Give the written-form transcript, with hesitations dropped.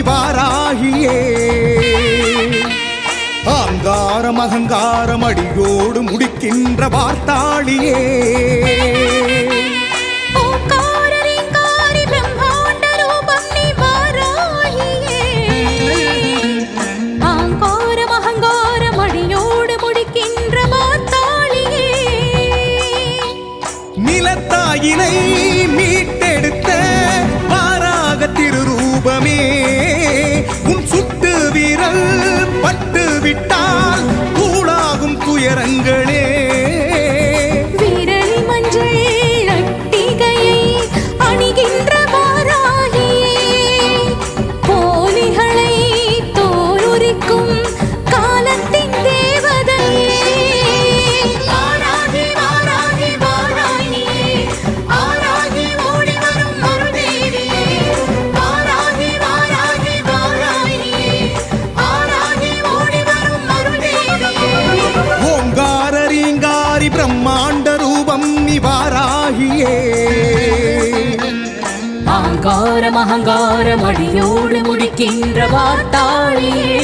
வாராகியே ஆங்காரம் அகங்காரம் அடியோடு முடிக்கின்ற வார்த்தாளியே நிலத்தாயினை மீட்டெடுத்த வாராக திருரூபமே உன் சுட்டு வீரல் பட்டு விட்டால் கூடாகும் துயரங்களே வீரலி மஞ்சள் அட்டிகையை அணிகின்ற வாராகியே போலிகளை தோலுரிக்கும் காலத்தின் தேவதையே பிரம்மாண்ட ரூபம் நீ வாராகியே ஆங்காரம் அகங்காரம் அடியோடு முடிக்கின்ற வார்த்தாளியே